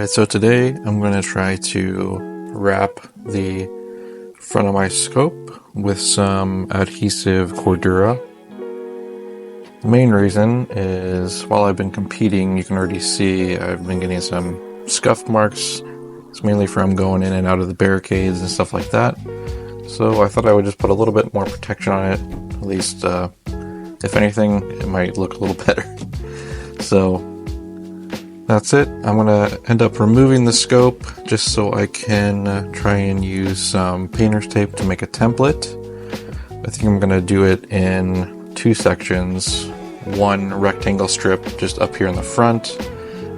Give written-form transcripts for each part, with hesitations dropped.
Alright, so today I'm going to try to wrap the front of my scope with some adhesive Cordura. The main reason is while I've been competing, you can already see I've been getting some scuff marks. It's mainly from going in and out of the barricades and stuff like that. So I thought I would just put a little bit more protection on it. At least, if anything, it might look a little better. So that's it. I'm going to end up removing the scope just so I can try and use some painter's tape to make a template. I think I'm going to do it in two sections. One rectangle strip just up here in the front,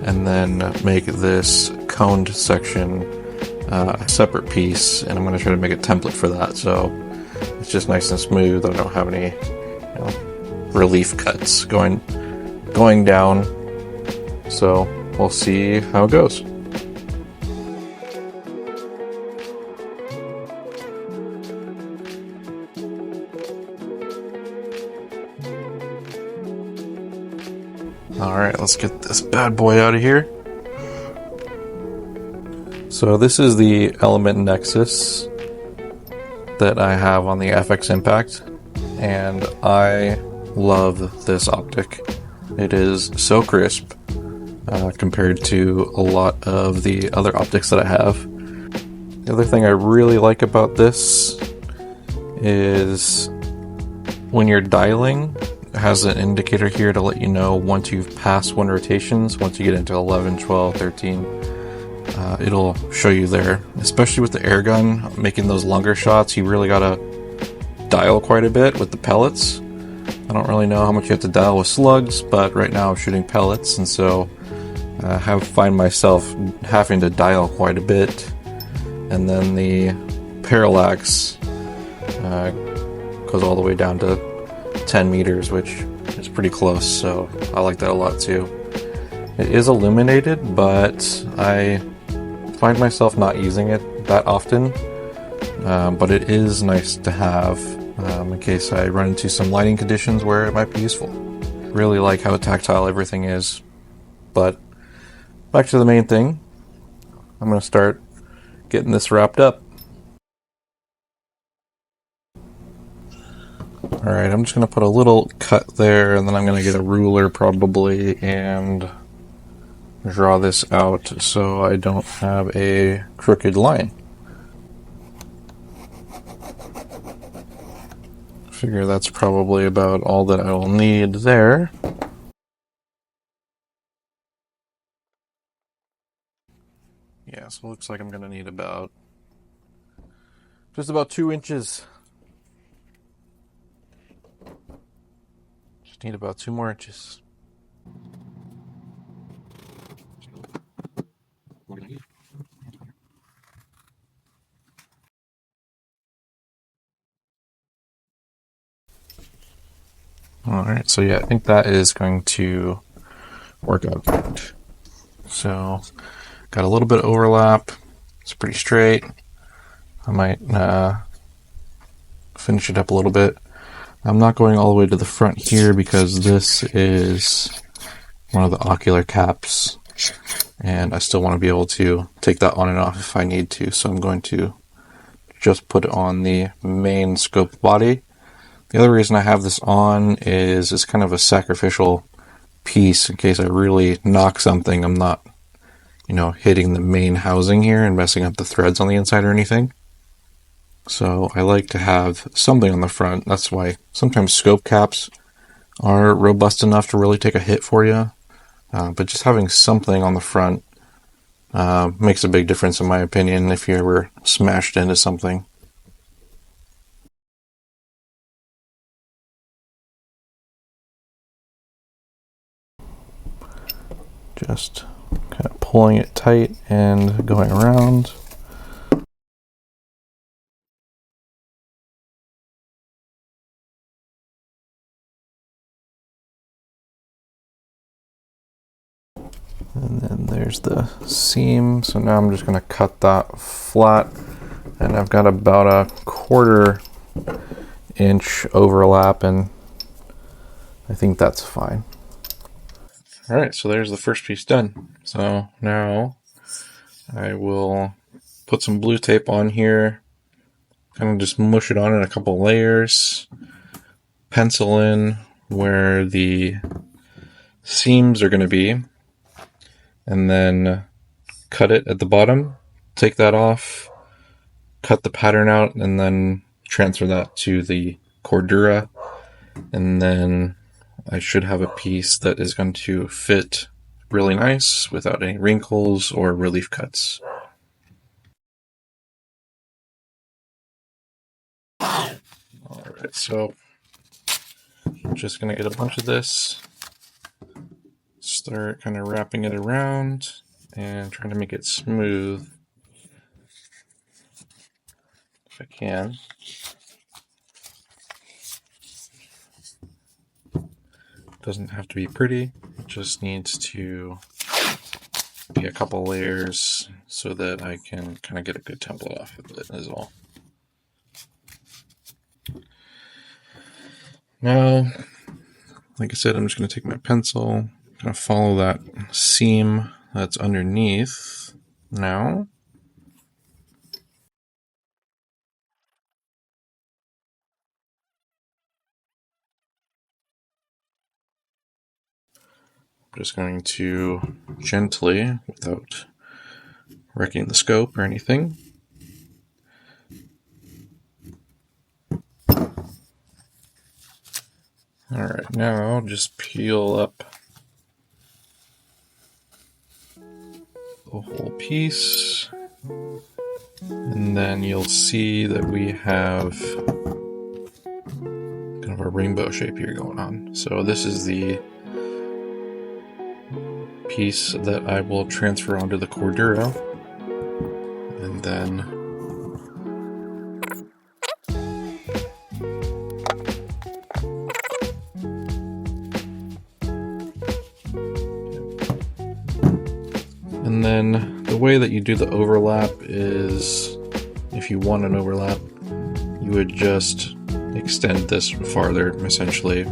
and then make this coned section a separate piece, and I'm going to try to make a template for that so it's just nice and smooth. I don't have any relief cuts going down. So we'll see how it goes. Alright, let's get this bad boy out of here. So this is the Element Nexus that I have on the FX Impact, and I love this optic. It is so crisp compared to a lot of the other optics that I have. The other thing I really like about this is when you're dialing, it has an indicator here to let you know once you've passed one rotations. Once you get into 11, 12, 13, it'll show you there. Especially with the air gun, making those longer shots, you really gotta dial quite a bit with the pellets. I don't really know how much you have to dial with slugs, but right now I'm shooting pellets, and so I find myself having to dial quite a bit. And then the parallax goes all the way down to 10 meters, which is pretty close, so I like that a lot too. It is illuminated, but I find myself not using it that often, but it is nice to have in case I run into some lighting conditions where it might be useful. Really like how tactile everything is. But back to the main thing. I'm going to start getting this wrapped up. Alright, I'm just going to put a little cut there, and then I'm going to get a ruler probably and draw this out so I don't have a crooked line. Figure that's probably about all that I will need there. Yeah, so it looks like I'm going to need just about 2 inches. Just need about 2 more inches. Alright, so yeah, I think that is going to work out good. So, got a little bit of overlap. It's pretty straight. I might finish it up a little bit. I'm not going all the way to the front here because this is one of the ocular caps, and I still want to be able to take that on and off if I need to, so I'm going to just put it on the main scope body. The other reason I have this on is it's kind of a sacrificial piece in case I really knock something. I'm not, hitting the main housing here and messing up the threads on the inside or anything. So I like to have something on the front. That's why sometimes scope caps are robust enough to really take a hit for you. But just having something on the front makes a big difference in my opinion if you ever smashed into something. Just kind of pulling it tight and going around. And then there's the seam. So now I'm just going to cut that flat. And I've got about a 1/4 inch overlap, and I think that's fine. Alright, so there's the first piece done. So now I will put some blue tape on here, kind of just mush it on in a couple layers, pencil in where the seams are going to be, and then cut it at the bottom, take that off, cut the pattern out, and then transfer that to the Cordura, and then I should have a piece that is going to fit really nice without any wrinkles or relief cuts. Alright, so I'm just going to get a bunch of this, start kind of wrapping it around and trying to make it smooth if I can. Doesn't have to be pretty, it just needs to be a couple layers so that I can kind of get a good template off of it as well. Now, like I said, I'm just going to take my pencil, kind of follow that seam that's underneath now. I'm just going to gently, without wrecking the scope or anything, alright, now I'll just peel up the whole piece, and then you'll see that we have kind of a rainbow shape here going on. So this is the piece that I will transfer onto the Cordura, and then the way that you do the overlap is, if you want an overlap, you would just extend this farther, essentially.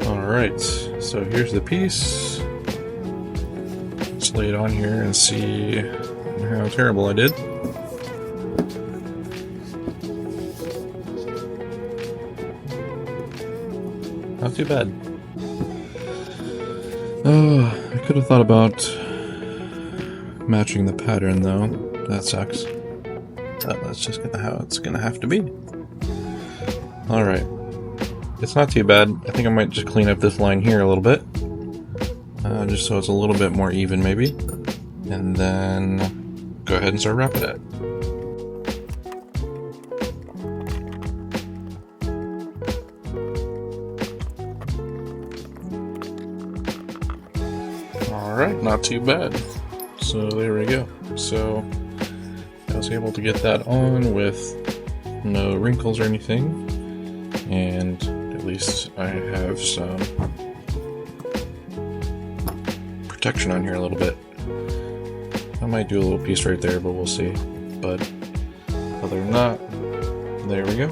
Alright, so here's the piece. Let's lay it on here and see how terrible I did. Not too bad. I could have thought about matching the pattern though. That sucks. But that's just how it's gonna have to be. Alright. It's not too bad. I think I might just clean up this line here a little bit. Just so it's a little bit more even maybe. And then go ahead and start wrapping it. Alright, not too bad. So there we go. So I was able to get that on with no wrinkles or anything. And at least I have some protection on here a little bit. I might do a little piece right there, but we'll see. But other than that, there we go.